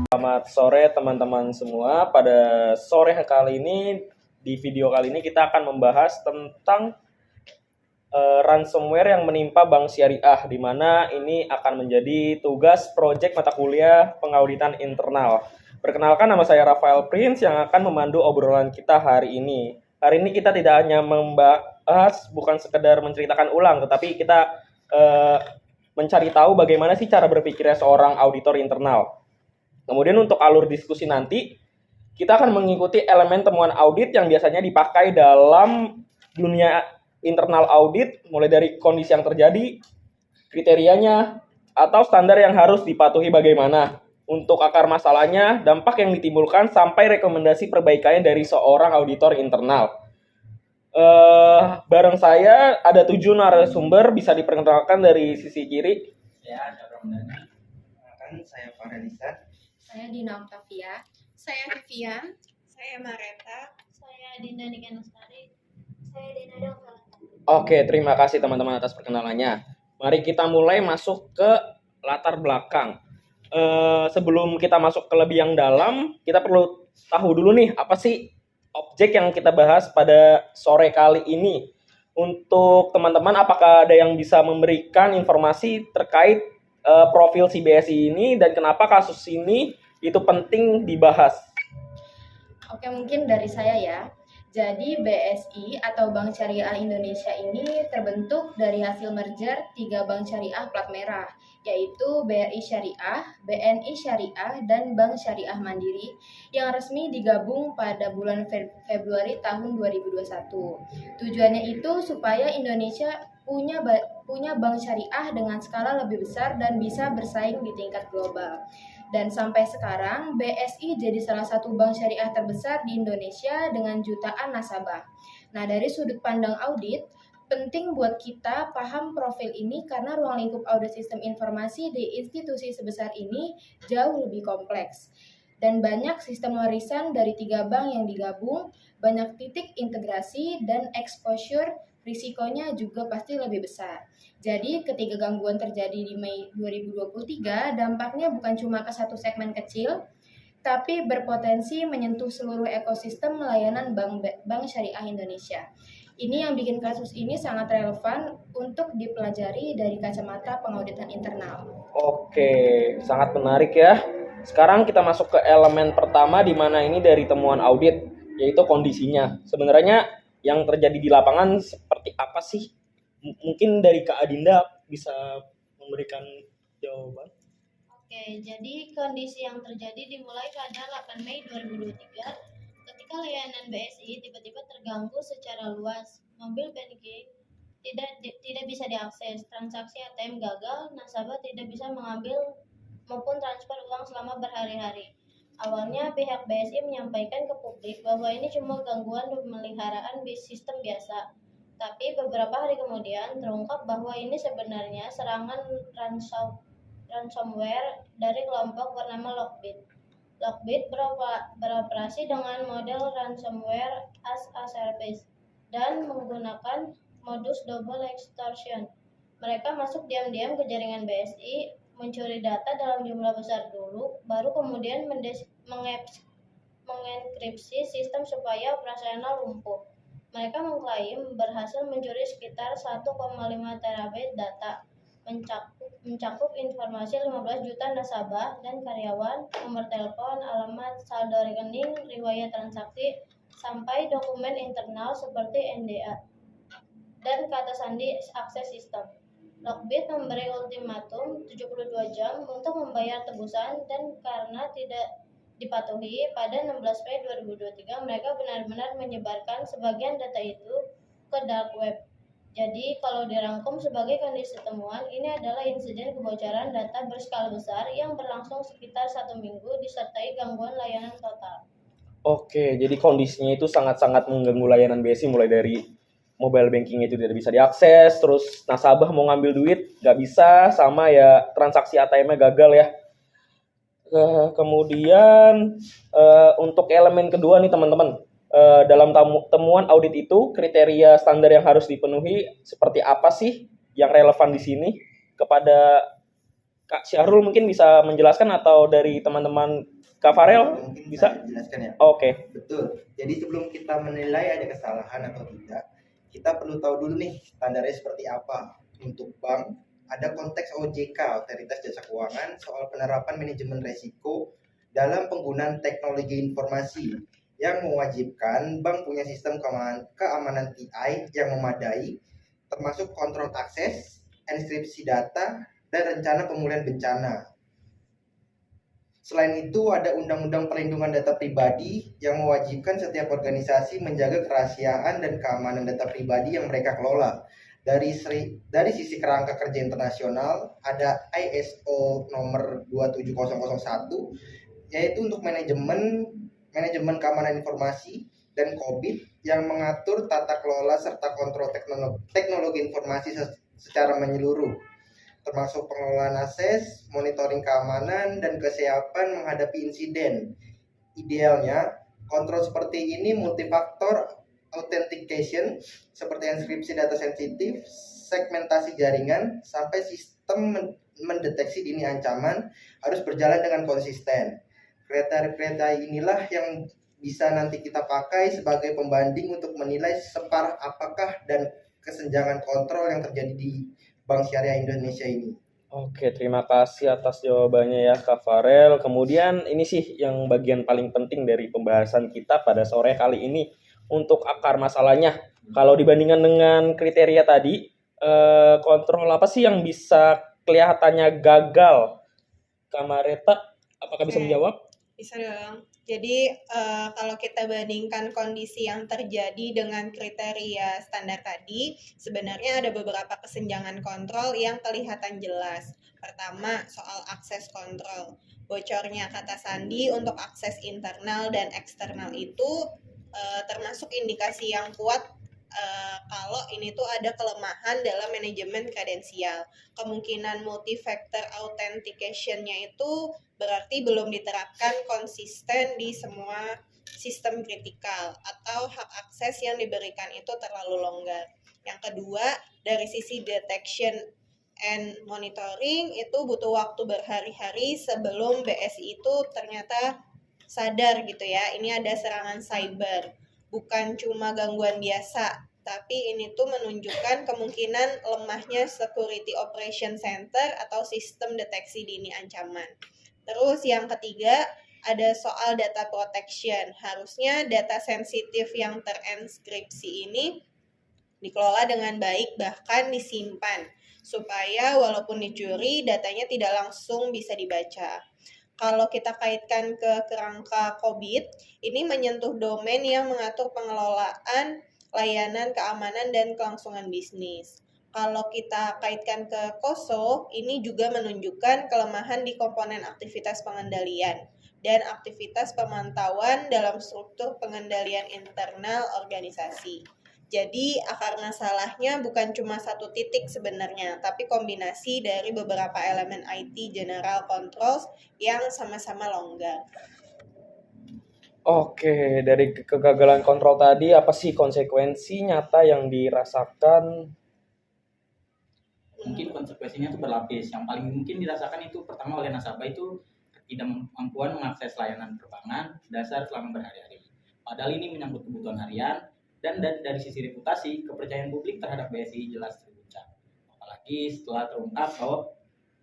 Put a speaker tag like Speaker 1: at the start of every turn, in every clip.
Speaker 1: Selamat sore teman-teman semua. Pada sore kali ini, di video kali ini kita akan membahas tentang ransomware yang menimpa Bank Syariah, di mana ini akan menjadi tugas proyek mata kuliah pengauditan internal. Perkenalkan, nama saya Rafael Prince yang akan memandu obrolan kita hari ini. Hari ini kita tidak hanya membahas, bukan sekedar menceritakan ulang, tetapi kita mencari tahu bagaimana sih cara berpikirnya seorang auditor internal. Kemudian untuk alur diskusi nanti, kita akan mengikuti elemen temuan audit yang biasanya dipakai dalam dunia internal audit, mulai dari kondisi yang terjadi, kriterianya, atau standar yang harus dipatuhi bagaimana. Untuk akar masalahnya, dampak yang ditimbulkan, sampai rekomendasi perbaikannya dari seorang auditor internal. Bareng saya ada 7 narasumber, bisa diperkenalkan dari sisi kiri.
Speaker 2: Ya, ada Romdana. Saya Farhanisa.
Speaker 3: Saya Dina Octavia.
Speaker 4: Saya Vivian. Saya Mareta.
Speaker 5: Saya Dinda Nikanustari. Saya Dina Dongkala.
Speaker 1: Oke, terima kasih teman-teman atas perkenalannya. Mari kita mulai masuk ke latar belakang. Sebelum kita masuk ke lebih yang dalam, kita perlu tahu dulu nih, apa sih objek yang kita bahas pada sore kali ini. Untuk teman-teman, apakah ada yang bisa memberikan informasi terkait profil si BSI ini dan kenapa kasus ini itu penting dibahas?
Speaker 3: Oke, mungkin dari saya ya. Jadi BSI atau Bank Syariah Indonesia ini terbentuk dari hasil merger 3 bank syariah plat merah, yaitu BRI Syariah, BNI Syariah, dan Bank Syariah Mandiri yang resmi digabung pada bulan Februari tahun 2021. Tujuannya itu supaya Indonesia punya bank syariah dengan skala lebih besar dan bisa bersaing di tingkat global. Dan sampai sekarang BSI jadi salah satu bank syariah terbesar di Indonesia dengan jutaan nasabah. Nah, dari sudut pandang audit, penting buat kita paham profil ini karena ruang lingkup audit sistem informasi di institusi sebesar ini jauh lebih kompleks. Dan banyak sistem warisan dari 3 bank yang digabung, banyak titik integrasi, dan exposure risikonya juga pasti lebih besar. Jadi ketika gangguan terjadi di Mei 2023, dampaknya bukan cuma ke satu segmen kecil, tapi berpotensi menyentuh seluruh ekosistem layanan bank syariah Indonesia. Ini yang bikin kasus ini sangat relevan untuk dipelajari dari kacamata pengauditan internal.
Speaker 1: Oke, sangat menarik ya. Sekarang kita masuk ke elemen pertama, di mana ini dari temuan audit, yaitu kondisinya. Sebenarnya yang terjadi di lapangan seperti apa sih? Mungkin dari Kak Adinda bisa memberikan jawaban.
Speaker 5: Oke, jadi kondisi yang terjadi dimulai pada 8 Mei 2023 ketika layanan BSI tiba-tiba terganggu secara luas. Mobil banking tidak bisa diakses, transaksi ATM gagal, nasabah tidak bisa mengambil maupun transfer uang selama berhari-hari. Awalnya pihak BSI menyampaikan ke publik bahwa ini cuma gangguan pemeliharaan sistem biasa. Tapi beberapa hari kemudian terungkap bahwa ini sebenarnya serangan ransomware dari kelompok bernama Lockbit. Lockbit beroperasi dengan model ransomware as a service dan menggunakan modus double extortion. Mereka masuk diam-diam ke jaringan BSI, mencuri data dalam jumlah besar dulu, baru kemudian mengenkripsi sistem supaya operasional lumpuh. Mereka mengklaim berhasil mencuri sekitar 1,5 terabyte data, mencakup informasi 15 juta nasabah dan karyawan, nomor telepon, alamat, saldo rekening, riwayat transaksi, sampai dokumen internal seperti NDA dan kata sandi akses sistem. Lockbit memberi ultimatum 72 jam untuk membayar tebusan, dan karena tidak dipatuhi, pada 16 Mei 2023 mereka benar-benar menyebarkan sebagian data itu ke dark web. Jadi kalau dirangkum sebagai kondisi temuan, ini adalah insiden kebocoran data berskala besar yang berlangsung sekitar 1 minggu disertai gangguan layanan total.
Speaker 1: Oke, jadi kondisinya itu sangat-sangat mengganggu layanan BSI, mulai dari mobile banking itu tidak bisa diakses, terus nasabah mau ngambil duit nggak bisa, sama ya transaksi ATM-nya gagal ya. Kemudian untuk elemen kedua nih teman-teman, dalam temuan audit itu kriteria standar yang harus dipenuhi seperti apa sih yang relevan di sini? Kepada Kak Syahrul mungkin bisa menjelaskan, atau dari teman-teman Kak Farel
Speaker 2: Mungkin
Speaker 1: bisa?
Speaker 2: saya jelaskan ya.
Speaker 1: Oke.
Speaker 2: Betul. Jadi sebelum kita menilai ada kesalahan atau tidak, kita perlu tahu dulu nih standarnya seperti apa. Untuk bank, ada konteks OJK, Otoritas Jasa Keuangan, soal penerapan manajemen risiko dalam penggunaan teknologi informasi yang mewajibkan bank punya sistem keamanan TI yang memadai, termasuk kontrol akses, enkripsi data, dan rencana pemulihan bencana. Selain itu, ada Undang-Undang Perlindungan Data Pribadi yang mewajibkan setiap organisasi menjaga kerahasiaan dan keamanan data pribadi yang mereka kelola. Dari sisi kerangka kerja internasional, ada ISO nomor 27001, yaitu untuk manajemen keamanan informasi, dan COVID yang mengatur tata kelola serta kontrol teknologi informasi secara menyeluruh, termasuk pengelolaan akses, monitoring keamanan, dan kesiapan menghadapi insiden. Idealnya, kontrol seperti ini multifaktor authentication seperti enkripsi data sensitif, segmentasi jaringan, sampai sistem mendeteksi dini ancaman harus berjalan dengan konsisten. Kriteria inilah yang bisa nanti kita pakai sebagai pembanding untuk menilai separah apakah dan kesenjangan kontrol yang terjadi di Bank Syariah Indonesia ini.
Speaker 1: Oke, terima kasih atas jawabannya ya Kak Farel. Kemudian ini sih yang bagian paling penting dari pembahasan kita pada sore kali ini. Untuk akar masalahnya, kalau dibandingkan dengan kriteria tadi, kontrol apa sih yang bisa kelihatannya gagal? Kak Mareta, apakah bisa menjawab?
Speaker 4: Bisa dong. Jadi kalau kita bandingkan kondisi yang terjadi dengan kriteria standar tadi, sebenarnya ada beberapa kesenjangan kontrol yang kelihatan jelas. Pertama, soal akses kontrol. Bocornya kata sandi untuk akses internal dan eksternal itu termasuk indikasi yang kuat kalau ini tuh ada kelemahan dalam manajemen kredensial. Kemungkinan multi-factor authentication-nya itu berarti belum diterapkan konsisten di semua sistem kritikal atau hak akses yang diberikan itu terlalu longgar. Yang kedua, dari sisi detection and monitoring itu butuh waktu berhari-hari sebelum BSI itu ternyata sadar gitu ya, ini ada serangan cyber. Bukan cuma gangguan biasa, tapi ini tuh menunjukkan kemungkinan lemahnya Security Operation Center atau sistem deteksi dini ancaman. Terus yang ketiga, ada soal data protection. Harusnya data sensitif yang terenskripsi ini dikelola dengan baik, bahkan disimpan, supaya walaupun dicuri, datanya tidak langsung bisa dibaca. Kalau kita kaitkan ke kerangka COVID, ini menyentuh domain yang mengatur pengelolaan layanan keamanan dan kelangsungan bisnis. Kalau kita kaitkan ke KOSO, ini juga menunjukkan kelemahan di komponen aktivitas pengendalian dan aktivitas pemantauan dalam struktur pengendalian internal organisasi. Jadi akar masalahnya bukan cuma satu titik sebenarnya, tapi kombinasi dari beberapa elemen IT general controls yang sama-sama longgar.
Speaker 1: Oke, dari kegagalan kontrol tadi, apa sih konsekuensi nyata yang dirasakan?
Speaker 6: Mungkin konsekuensinya itu berlapis. Yang paling mungkin dirasakan itu pertama oleh nasabah itu ketidakmampuan mengakses layanan perbankan dasar selama berhari-hari. Padahal ini menyangkut kebutuhan harian. Dan dari sisi reputasi, kepercayaan publik terhadap BSI jelas terguncang. Apalagi setelah terungkap bahwa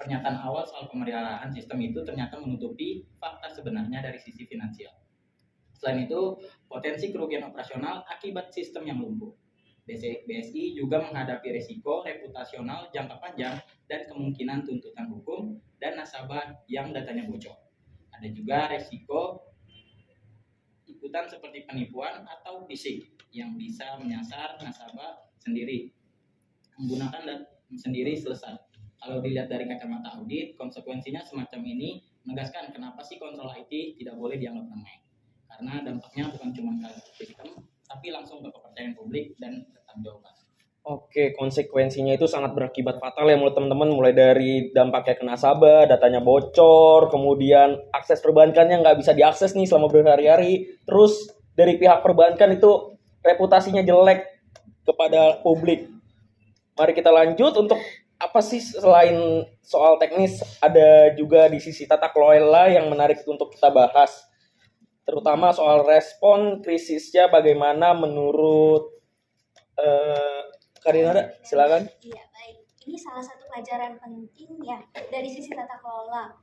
Speaker 6: pernyataan awal soal pemeliharaan sistem itu ternyata menutupi fakta sebenarnya dari sisi finansial. Selain itu, potensi kerugian operasional akibat sistem yang lumpuh. BSI juga menghadapi risiko reputasional jangka panjang dan kemungkinan tuntutan hukum dan nasabah yang datanya bocor. Ada juga risiko ikutan seperti penipuan atau phishing yang bisa menyasar nasabah sendiri, menggunakan dan sendiri selesai. Kalau dilihat dari kacamata audit, konsekuensinya semacam ini menegaskan kenapa sih kontrol IT tidak boleh dianggap remeh. Karena dampaknya bukan cuma ke sistem, tapi langsung ke kepercayaan publik dan pertanggungjawaban.
Speaker 1: Oke, konsekuensinya itu sangat berakibat fatal ya menurut teman-teman, mulai dari dampaknya ke nasabah, datanya bocor, kemudian akses perbankannya nggak bisa diakses nih selama berhari-hari, terus dari pihak perbankan itu reputasinya jelek kepada publik. Mari kita lanjut untuk apa apa sih selain soal teknis, ada juga di sisi tata kelola yang menarik untuk kita bahas, terutama soal respon krisisnya bagaimana menurut Karinada, silakan.
Speaker 7: Iya, baik. Ini salah satu pelajaran penting ya dari sisi tata kelola.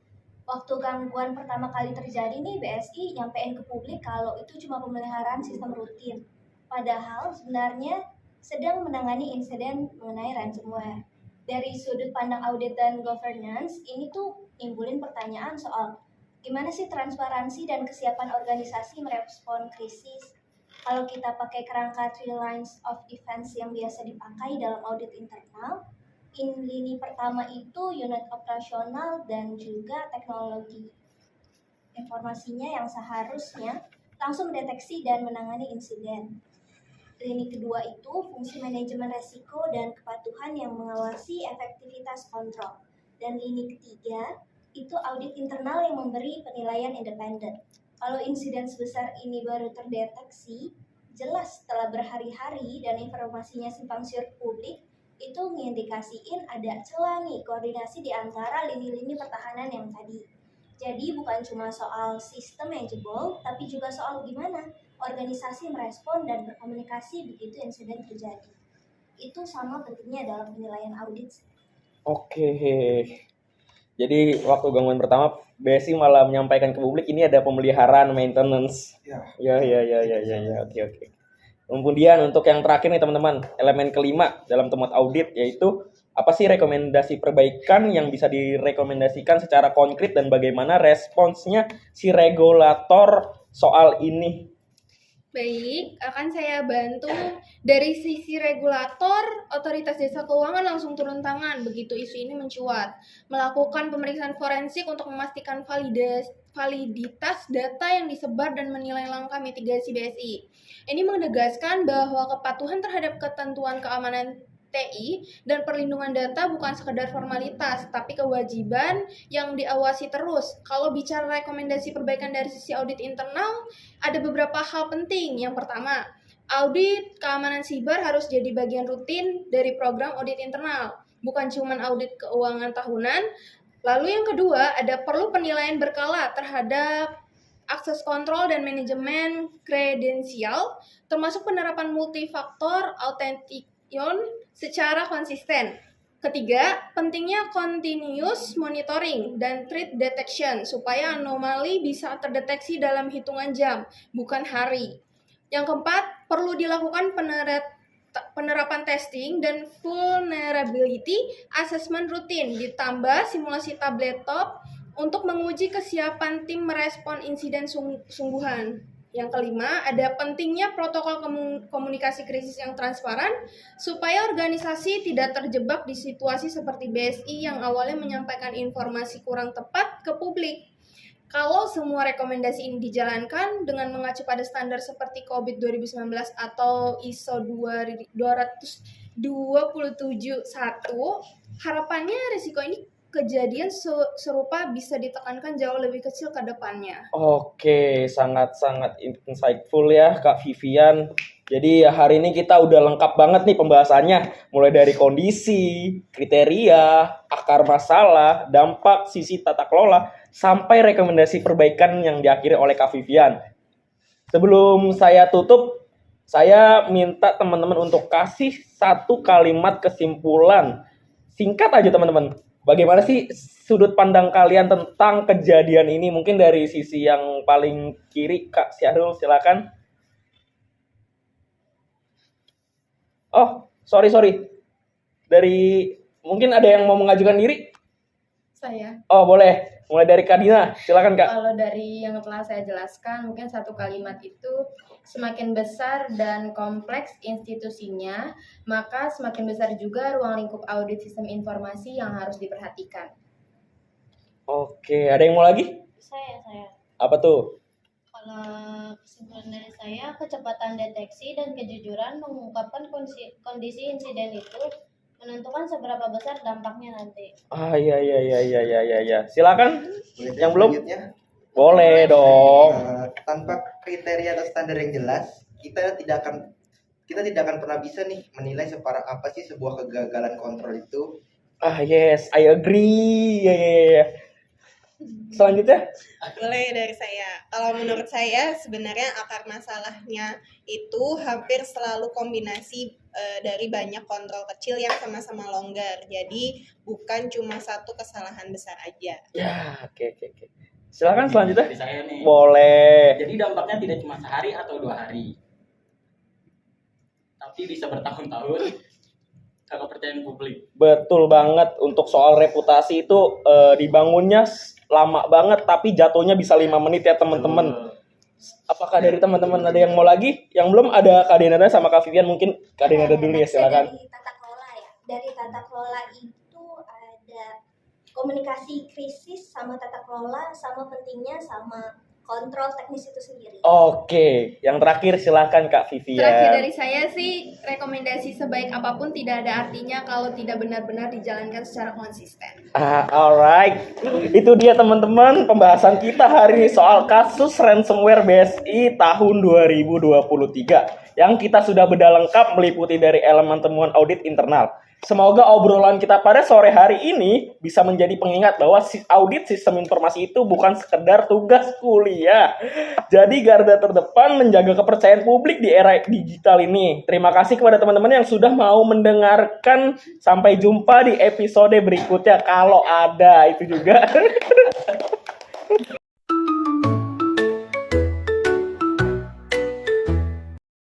Speaker 7: Waktu gangguan pertama kali terjadi nih, BSI nyampein ke publik kalau itu cuma pemeliharaan sistem rutin. Padahal sebenarnya sedang menangani insiden mengenai ransomware. Dari sudut pandang audit dan governance, ini tuh nimbulin pertanyaan soal gimana sih transparansi dan kesiapan organisasi merespon krisis. Kalau kita pakai kerangka three lines of defense yang biasa dipakai dalam audit internal, lini pertama itu unit operasional dan juga teknologi. Informasinya yang seharusnya langsung mendeteksi dan menangani insiden. Lini kedua itu fungsi manajemen resiko dan kepatuhan yang mengawasi efektivitas kontrol. Dan lini ketiga itu audit internal yang memberi penilaian independen. Kalau insiden sebesar ini baru terdeteksi, jelas setelah berhari-hari dan informasinya simpang siur publik, itu mengindikasiin ada celah nih koordinasi di antara lini-lini pertahanan yang tadi. Jadi bukan cuma soal sistem yang jebol, tapi juga soal gimana organisasi merespon dan berkomunikasi begitu insiden terjadi. Itu sama pentingnya dalam penilaian audit.
Speaker 1: Oke. Jadi waktu gangguan pertama BSI malah menyampaikan ke publik ini ada pemeliharaan maintenance. Ya. Oke. Kemudian untuk yang terakhir nih teman-teman, elemen kelima dalam temuan audit yaitu apa sih rekomendasi perbaikan yang bisa direkomendasikan secara konkret dan bagaimana responsnya si regulator soal ini?
Speaker 3: Baik, akan saya bantu. Dari sisi regulator, Otoritas Jasa Keuangan langsung turun tangan begitu isu ini mencuat. Melakukan pemeriksaan forensik untuk memastikan validitas data yang disebar dan menilai langkah mitigasi BSI. Ini menegaskan bahwa kepatuhan terhadap ketentuan keamanan TI dan perlindungan data bukan sekedar formalitas, tapi kewajiban yang diawasi terus. Kalau bicara rekomendasi perbaikan dari sisi audit internal, ada beberapa hal penting. Yang pertama, audit keamanan siber harus jadi bagian rutin dari program audit internal, bukan cuma audit keuangan tahunan. Lalu yang kedua, ada perlu penilaian berkala terhadap akses kontrol dan manajemen kredensial, termasuk penerapan multifaktor authentication secara konsisten. Ketiga, pentingnya continuous monitoring dan threat detection supaya anomali bisa terdeteksi dalam hitungan jam, bukan hari. Yang keempat, perlu dilakukan penerapan testing dan vulnerability assessment rutin, ditambah simulasi tabletop untuk menguji kesiapan tim merespon insiden sungguhan. Yang kelima, ada pentingnya protokol komunikasi krisis yang transparan supaya organisasi tidak terjebak di situasi seperti BSI yang awalnya menyampaikan informasi kurang tepat ke publik. Kalau semua rekomendasi ini dijalankan dengan mengacu pada standar seperti COVID 2019 atau ISO 227.1, harapannya risiko ini kejadian serupa bisa ditekankan jauh lebih kecil ke depannya.
Speaker 1: Oke, sangat-sangat insightful ya Kak Vivian. Jadi hari ini kita udah lengkap banget nih pembahasannya. Mulai dari kondisi, kriteria, akar masalah, dampak, sisi tata kelola, sampai rekomendasi perbaikan yang diakhiri oleh Kak Vivian. Sebelum saya tutup, saya minta teman-teman untuk kasih satu kalimat kesimpulan. Singkat aja teman-teman. Bagaimana sih sudut pandang kalian tentang kejadian ini? Mungkin dari sisi yang paling kiri, Kak Syahrul, silakan. Oh, sorry. Dari mungkin ada yang mau mengajukan diri?
Speaker 3: Saya.
Speaker 1: Oh, boleh. Mulai dari Kak Dina, silakan Kak.
Speaker 3: Kalau dari yang telah saya jelaskan, mungkin satu kalimat itu semakin besar dan kompleks institusinya, maka semakin besar juga ruang lingkup audit sistem informasi yang harus diperhatikan.
Speaker 1: Oke, ada yang mau lagi?
Speaker 5: Saya.
Speaker 1: Apa tuh?
Speaker 5: Kalau kesimpulan dari saya, kecepatan deteksi dan kejujuran mengungkapkan kondisi insiden itu menentukan seberapa besar dampaknya nanti.
Speaker 1: Iya. Silakan.
Speaker 2: Boleh
Speaker 1: Yang belum?
Speaker 2: selanjutnya?
Speaker 1: Boleh dong.
Speaker 2: Tanpa kriteria atau standar yang jelas, kita tidak akan pernah bisa nih menilai separah apa sih sebuah kegagalan kontrol itu.
Speaker 1: Yes, I agree. Ya. Selanjutnya,
Speaker 4: Boleh dari saya. Kalau menurut saya sebenarnya akar masalahnya itu hampir selalu kombinasi dari banyak kontrol kecil yang sama-sama longgar. Jadi bukan cuma satu kesalahan besar aja.
Speaker 1: ya, oke. Silakan selanjutnya.
Speaker 6: Dari saya nih.
Speaker 1: Boleh.
Speaker 6: Jadi dampaknya tidak cuma sehari atau 2 hari, tapi bisa bertahun-tahun ke kepercayaan publik.
Speaker 1: Betul banget. Untuk soal reputasi itu dibangunnya lama banget, tapi jatuhnya bisa 5 menit ya teman-teman. Apakah dari teman-teman ada yang mau lagi? Yang belum ada Kak Denada sama Kak Vivian, mungkin Kak Denada dulu ya, silakan.
Speaker 7: Dari tata kelola ya. Dari tata kelola itu ada komunikasi krisis sama tata kelola, sama pentingnya sama kontrol teknis itu sendiri.
Speaker 1: Oke, yang terakhir silakan Kak Vivian.
Speaker 3: Terakhir dari saya sih, rekomendasi sebaik apapun tidak ada artinya kalau tidak benar-benar dijalankan secara konsisten.
Speaker 1: Alright, itu dia teman-teman pembahasan kita hari ini soal kasus ransomware BSI tahun 2023 yang kita sudah bedah lengkap meliputi dari elemen temuan audit internal. Semoga obrolan kita pada sore hari ini bisa menjadi pengingat bahwa audit sistem informasi itu bukan sekedar tugas kuliah. Jadi garda terdepan menjaga kepercayaan publik di era digital ini. Terima kasih kepada teman-teman yang sudah mau mendengarkan. Sampai jumpa di episode berikutnya kalau ada itu juga.